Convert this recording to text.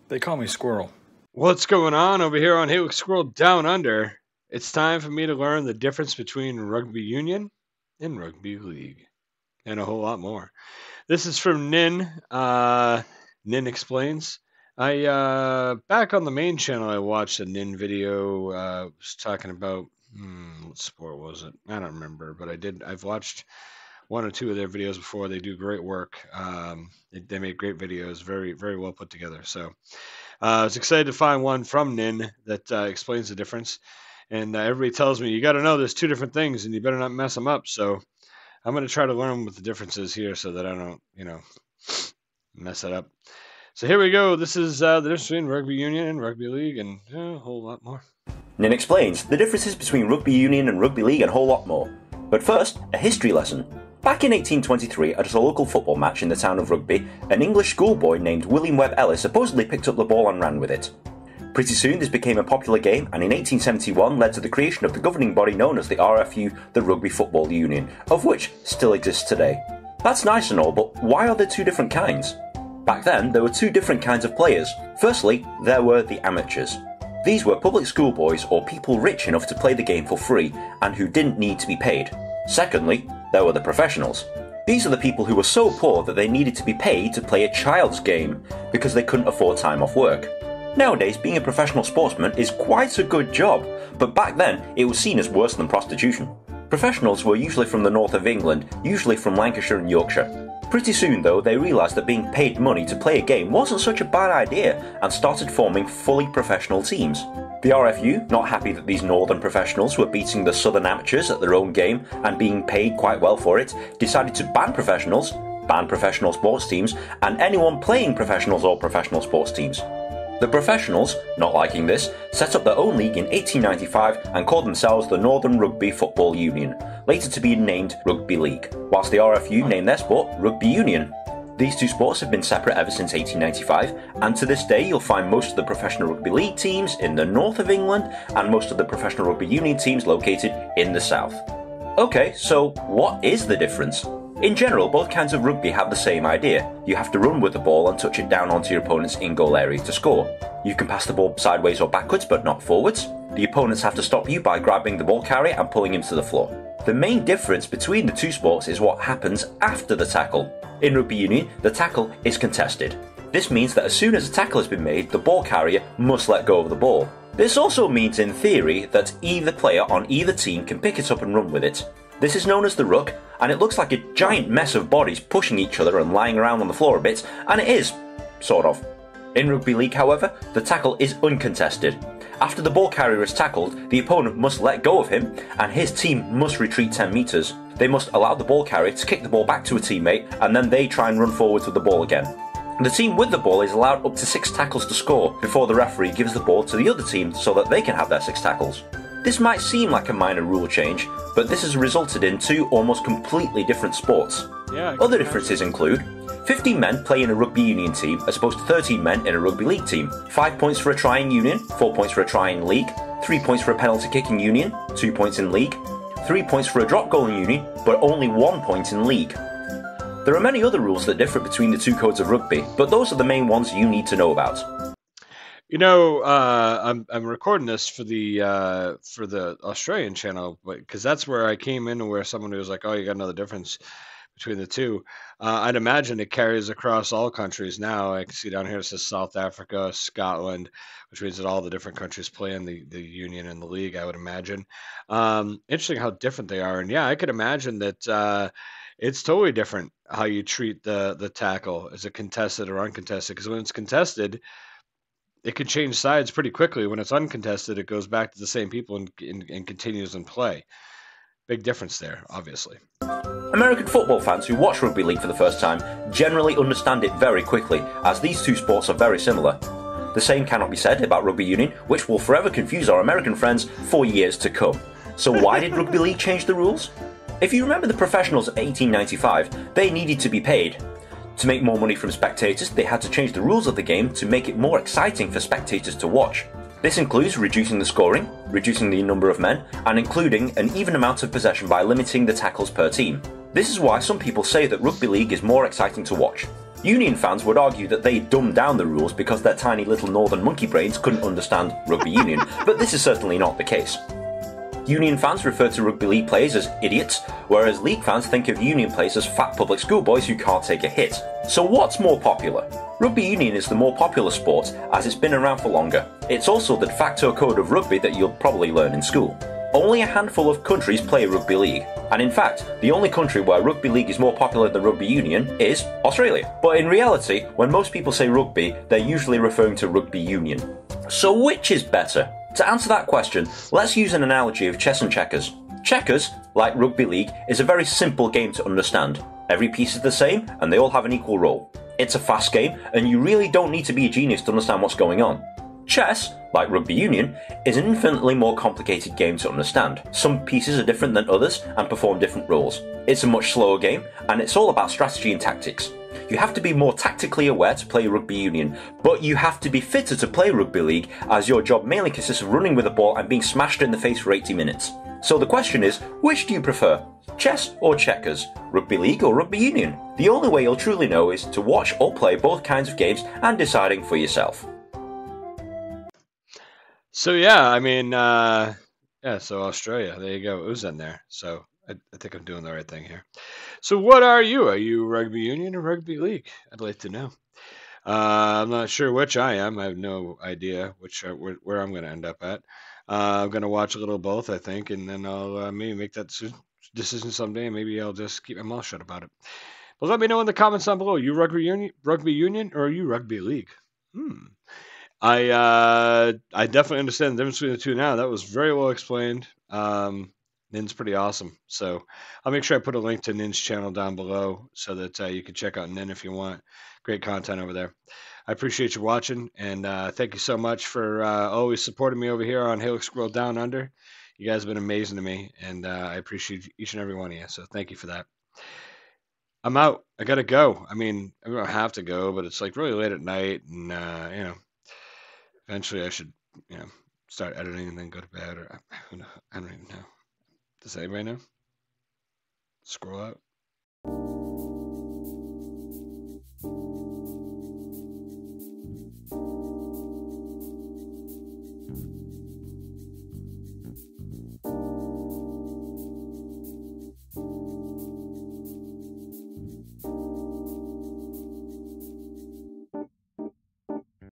They call me Squirrel. What's going on over here on Hey Look Squirrel Down Under? It's time for me to learn the difference between rugby union and rugby league, and a whole lot more. This is from Nin. Nin explains. Back on the main channel, I watched a Nin video. Was talking about what sport was it? I don't remember, but I've watched one or two of their videos before. They do great work. They make great videos, very very well put together. So I was excited to find one from Nin that explains the difference. And everybody tells me, you got to know there's two different things and you better not mess them up. So I'm going to try to learn what the difference is here so that I don't, mess it up. So here we go. This is the difference between rugby union and rugby league and a whole lot more. Nin explains the differences between rugby union and rugby league and a whole lot more. But first, a history lesson. Back in 1823, at a local football match in the town of Rugby, an English schoolboy named William Webb Ellis supposedly picked up the ball and ran with it. Pretty soon this became a popular game, and in 1871 led to the creation of the governing body known as the RFU, the Rugby Football Union, of which still exists today. That's nice and all, but why are there two different kinds? Back then, there were two different kinds of players. Firstly, there were the amateurs. These were public schoolboys or people rich enough to play the game for free and who didn't need to be paid. Secondly, there were the professionals. These are the people who were so poor that they needed to be paid to play a child's game because they couldn't afford time off work. Nowadays, being a professional sportsman is quite a good job, but back then it was seen as worse than prostitution. Professionals were usually from the north of England, usually from Lancashire and Yorkshire. Pretty soon though, they realised that being paid money to play a game wasn't such a bad idea and started forming fully professional teams. The RFU, not happy that these northern professionals were beating the southern amateurs at their own game and being paid quite well for it, decided to ban professionals, ban professional sports teams, and anyone playing professionals or professional sports teams. The professionals, not liking this, set up their own league in 1895 and called themselves the Northern Rugby Football Union, later to be named Rugby League, whilst the RFU named their sport Rugby Union. These two sports have been separate ever since 1895, and to this day you'll find most of the professional rugby league teams in the north of England and most of the professional rugby union teams located in the south. Okay, so what is the difference? In general, both kinds of rugby have the same idea. You have to run with the ball and touch it down onto your opponent's in-goal area to score. You can pass the ball sideways or backwards, but not forwards. The opponents have to stop you by grabbing the ball carrier and pulling him to the floor. The main difference between the two sports is what happens after the tackle. In rugby union, the tackle is contested. This means that as soon as a tackle has been made, the ball carrier must let go of the ball. This also means, in theory, that either player on either team can pick it up and run with it. This is known as the ruck, and it looks like a giant mess of bodies pushing each other and lying around on the floor a bit, and it is, sort of. In rugby league, however, the tackle is uncontested. After the ball carrier is tackled, the opponent must let go of him, and his team must retreat 10 metres. They must allow the ball carrier to kick the ball back to a teammate, and then they try and run forwards with the ball again. The team with the ball is allowed up to 6 tackles to score before the referee gives the ball to the other team so that they can have their 6 tackles. This might seem like a minor rule change, but this has resulted in two almost completely different sports. Other differences include 15 men play in a rugby union team as opposed to 13 men in a rugby league team, 5 points for a try in union, 4 points for a try in league, 3 points for a penalty kick in union, 2 points in league, 3 points for a drop goal in union, but only 1 point in league. There are many other rules that differ between the two codes of rugby, but those are the main ones you need to know about. I'm recording this for the Australian channel, because that's where I came in, where someone was like, "Oh, you got another difference between the two." I'd imagine it carries across all countries now. I can see down here it says South Africa, Scotland, which means that all the different countries play in the union and the league, I would imagine. Interesting how different they are, and yeah, I could imagine that it's totally different how you treat the tackle. Is it contested or uncontested? Because when it's contested, it can change sides pretty quickly. When it's uncontested, it goes back to the same people and continues in play. Big difference there, obviously. American football fans who watch rugby league for the first time generally understand it very quickly, as these two sports are very similar. The same cannot be said about rugby union, which will forever confuse our American friends for years to come. So why did rugby league change the rules? If you remember the professionals of 1895, they needed to be paid. To make more money from spectators, they had to change the rules of the game to make it more exciting for spectators to watch. This includes reducing the scoring, reducing the number of men, and including an even amount of possession by limiting the tackles per team. This is why some people say that rugby league is more exciting to watch. Union fans would argue that they dumbed down the rules because their tiny little northern monkey brains couldn't understand rugby union, but this is certainly not the case. Union fans refer to rugby league players as idiots, whereas league fans think of union players as fat public schoolboys who can't take a hit. So what's more popular? Rugby union is the more popular sport as it's been around for longer. It's also the de facto code of rugby that you'll probably learn in school. Only a handful of countries play rugby league, and in fact, the only country where rugby league is more popular than rugby union is Australia. But in reality, when most people say rugby, they're usually referring to rugby union. So which is better? To answer that question, let's use an analogy of chess and checkers. Checkers, like rugby league, is a very simple game to understand. Every piece is the same, and they all have an equal role. It's a fast game, and you really don't need to be a genius to understand what's going on. Chess, like rugby union, is an infinitely more complicated game to understand. Some pieces are different than others and perform different roles. It's a much slower game, and it's all about strategy and tactics. You have to be more tactically aware to play rugby union, but you have to be fitter to play rugby league, as your job mainly consists of running with a ball and being smashed in the face for 80 minutes. So the question is, which do you prefer? Chess or checkers? Rugby league or rugby union? The only way you'll truly know is to watch or play both kinds of games and deciding for yourself. So yeah, I mean, so Australia, there you go. It was in there. So I think I'm doing the right thing here. So what are you? Are you rugby union or rugby league? I'd like to know. I'm not sure which I am. I have no idea where I'm going to end up at. I'm going to watch a little of both, I think, and then I'll maybe make that decision someday, and maybe I'll just keep my mouth shut about it. But let me know in the comments down below. You rugby union, or are you rugby league? I definitely understand the difference between the two now. That was very well explained. Nin's pretty awesome. So I'll make sure I put a link to Nin's channel down below so that you can check out Nin if you want. Great content over there. I appreciate you watching, and thank you so much for always supporting me over here on Look Squirrel Down Under. You guys have been amazing to me, and I appreciate each and every one of you. So thank you for that. I'm out. I gotta go. I mean, I don't have to go, but it's like really late at night, and eventually I should, start editing and then go to bed. Or I don't even know. Does anybody know? Scroll out.